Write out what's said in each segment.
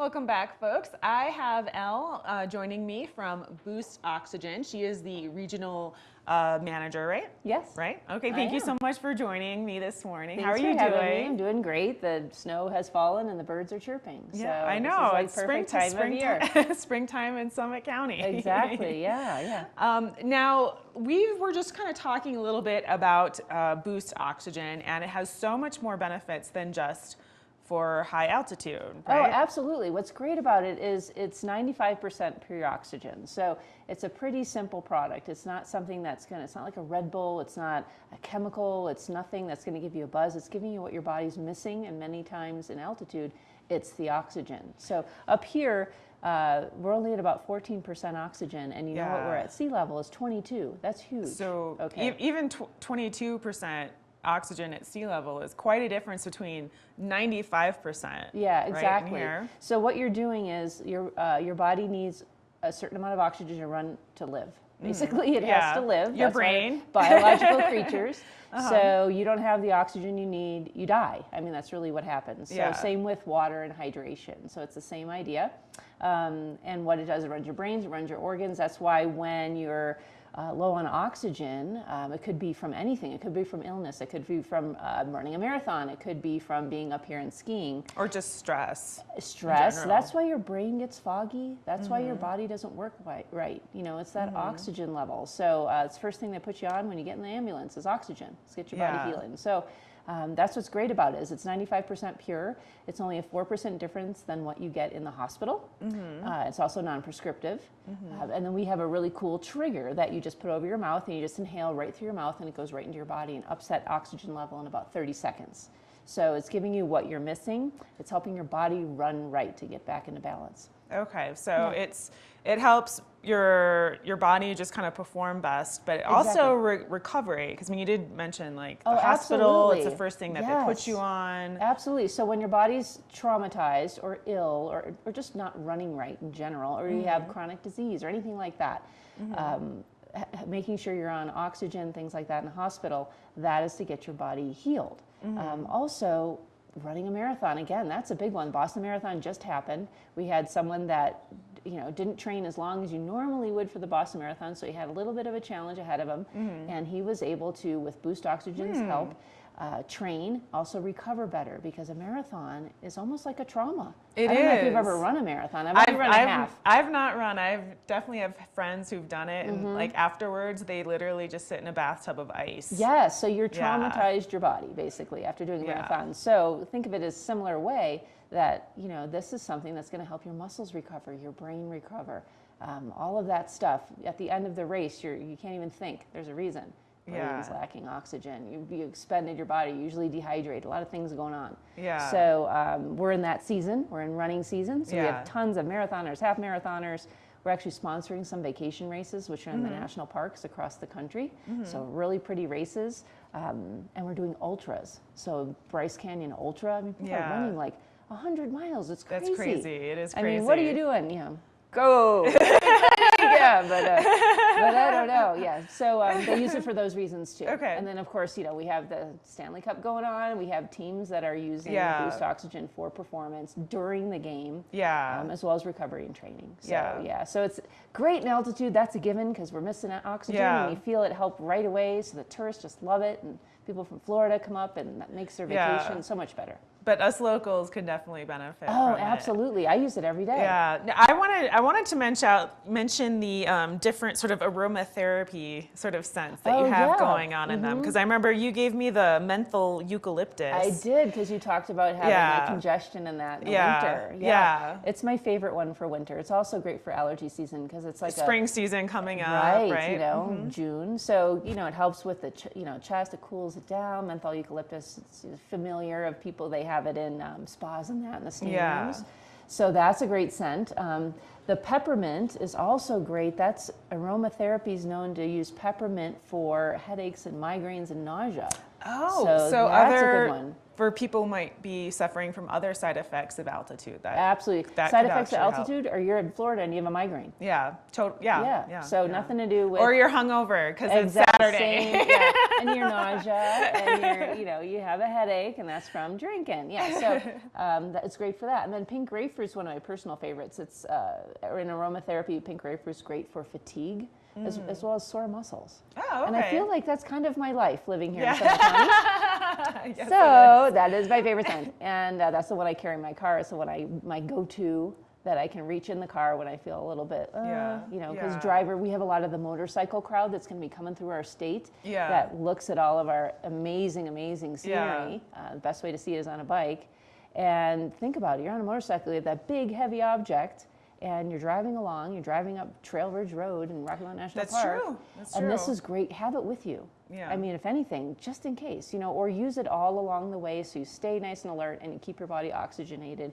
Welcome back, folks. I have Elle joining me from Boost Oxygen. She is the regional manager, right? Yes. Right? Okay, thank you so much for joining me this morning. Thanks How are you for having doing? me. I'm doing great. The snow has fallen and the birds are chirping. Yeah, so I know. This is like perfect time of year. Springtime in Summit County. Exactly, yeah. Now, we were just kind of talking a little bit about Boost Oxygen, and it has so much more benefits than just for high altitude, right? Oh, absolutely. What's great about it is it's 95% pure oxygen. So it's a pretty simple product. It's not something it's not like a Red Bull, it's not a chemical, it's nothing that's going to give you a buzz. It's giving you what your body's missing, and many times in altitude, it's the oxygen. So up here, we're only at about 14% oxygen, and you know what we're at sea level is 22. That's huge. So okay. Even 22% oxygen at sea level is quite a difference between 95%. Yeah, exactly. Right, so what you're doing is your body needs a certain amount of oxygen to live. Basically, it has to live. Your That's brain. Biological creatures. So you don't have the oxygen you need, you die. I mean, that's really what happens. So same with water and hydration. So it's the same idea. And what it does, it runs your brains, it runs your organs. That's why when you're low on oxygen, it could be from anything. It could be from illness. It could be from running a marathon. It could be from being up here and skiing. Or just stress. Stress. That's why your brain gets foggy. That's why your body doesn't work right. You know, it's that oxygen level. So it's the first thing they put you on when you get in the ambulance is oxygen. Let's get your body healing. So that's what's great about it is it's 95% pure. It's only a 4% difference than what you get in the hospital. It's also non-prescriptive. And then we have a really cool trigger that you just put over your mouth and you just inhale right through your mouth and it goes right into your body and ups that oxygen level in about 30 seconds. So it's giving you what you're missing. It's helping your body run right to get back into balance. Okay, so it helps your body just kind of perform best, but also recovery. Because when you did mention like the hospital, it's the first thing that they put you on. Absolutely. So when your body's traumatized or ill or just not running right in general, or you have chronic disease or anything like that, making sure you're on oxygen, things like that in the hospital, that is to get your body healed. Also, running a marathon, again, that's a big one. Boston Marathon just happened. We had someone that didn't train as long as you normally would for the Boston Marathon, so he had a little bit of a challenge ahead of him, and he was able to, with Boost Oxygen's help, train, also recover better, because a marathon is almost like a trauma. I don't know if you've ever run a marathon. I've only run a half. I've not run. I've definitely have friends who've done it, and like afterwards, they literally just sit in a bathtub of ice. Yes, so you're traumatized your body basically after doing a marathon. So think of it as a similar way that this is something that's going to help your muscles recover, your brain recover, all of that stuff. At the end of the race, you can't even think. There's a reason. Brain's lacking oxygen. You expended your body, usually dehydrate. A lot of things going on. Yeah. So we're in that season. We're in running season. So we have tons of marathoners, half marathoners. We're actually sponsoring some vacation races, which are in the national parks across the country. So really pretty races. And we're doing ultras. So Bryce Canyon Ultra. I mean, people are running like 100 miles. It's crazy. That's crazy. It is crazy. I mean, what are you doing? Go. but I don't know. Yeah. So they use it for those reasons too. Okay. And then of course, we have the Stanley Cup going on. We have teams that are using Boost Oxygen for performance during the game. As well as recovery and training. So so it's great in altitude. That's a given because we're missing that oxygen and you feel it help right away. So the tourists just love it, and people from Florida come up, and that makes their vacation so much better. But us locals can definitely benefit from it. Oh, absolutely. I use it every day. Yeah. I wanted to mention the different sort of aromatherapy sort of scents that you have going on in them. Because I remember you gave me the menthol eucalyptus. I did, because you talked about having like congestion and that in the winter. Yeah. It's my favorite one for winter. It's also great for allergy season because it's like spring season coming up, right? June. So, it helps with the chest. It cools it down. Menthol eucalyptus, it's familiar of people. They have it in spas and that in the steam rooms. So that's a great scent. The peppermint is also great. Aromatherapy is known to use peppermint for headaches and migraines and nausea. Oh, so that's other, a good one. For people who might be suffering from other side effects of altitude. Absolutely. Side effects of altitude, or you're in Florida and you have a migraine. Yeah, So nothing to do with. Or you're hungover because it's Saturday. And you're nausea, and you have a headache, and that's from drinking. Yeah, so it's great for that. And then pink grapefruit is one of my personal favorites. It's in aromatherapy. Pink grapefruit is great for fatigue. As well as sore muscles. Oh, okay. And I feel like that's kind of my life living here in Southern County. So that is my favorite scent. And that's the one I carry in my car. It's the one my go-to that I can reach in the car when I feel a little bit, because we have a lot of the motorcycle crowd that's going to be coming through our state that looks at all of our amazing, amazing scenery. The best way to see it is on a bike. And think about it, you're on a motorcycle, you have that big, heavy object, and you're driving along, you're driving up Trail Ridge Road in Rocky Mountain National Park. That's true. And this is great. Have it with you. Yeah. I mean, if anything, just in case, or use it all along the way so you stay nice and alert and you keep your body oxygenated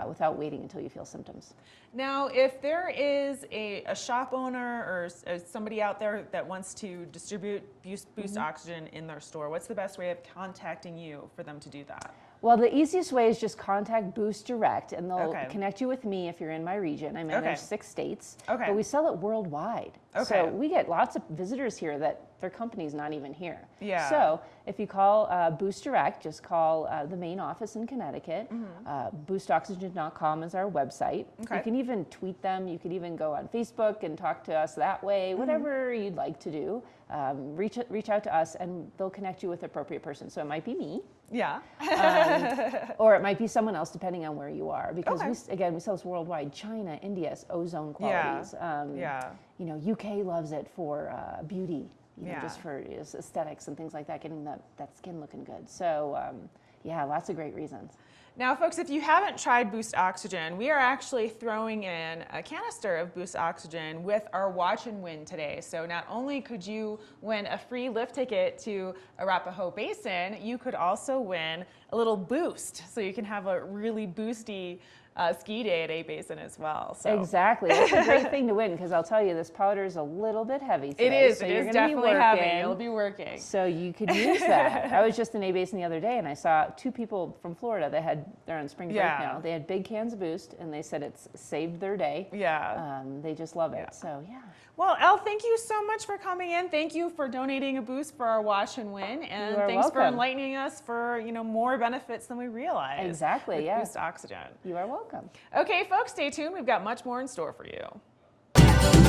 without waiting until you feel symptoms. Now, if there is a shop owner or somebody out there that wants to distribute Boost Oxygen in their store, what's the best way of contacting you for them to do that? Well, the easiest way is just contact Boost Direct, and they'll connect you with me if you're in my region. I mean, there's 6 states, but we sell it worldwide. So we get lots of visitors here that their company's not even here. Yeah. So if you call Boost Direct, just call the main office in Connecticut. BoostOxygen.com is our website. You can even tweet them. You can even go on Facebook and talk to us that way. Whatever you'd like to do, reach out to us, and they'll connect you with the appropriate person. So it might be me. Yeah. Or it might be someone else, depending on where you are. Because we sell this worldwide. China, India, ozone qualities. UK loves it for beauty. Just for aesthetics and things like that, getting that skin looking good. So, lots of great reasons. Now, folks, if you haven't tried Boost Oxygen, we are actually throwing in a canister of Boost Oxygen with our Watch and Win today. So not only could you win a free lift ticket to Arapahoe Basin, you could also win a little boost. So you can have a really boosty ski day at A Basin as well. So. Exactly. It's a great thing to win, because I'll tell you, this powder is a little bit heavy today. It is. So it is definitely heavy. It'll be working. So you could use that. I was just in A Basin the other day, and I saw 2 people from Florida they're on spring break now. They had big cans of Boost, and they said it's saved their day. Yeah. They just love it. So, yeah. Well, Elle, thank you so much for coming in. Thank you for donating a boost for our Watch and Win, and thanks for enlightening us for more benefits than we realized. Exactly. With Boost Oxygen. You are welcome. Okay, folks, stay tuned. We've got much more in store for you.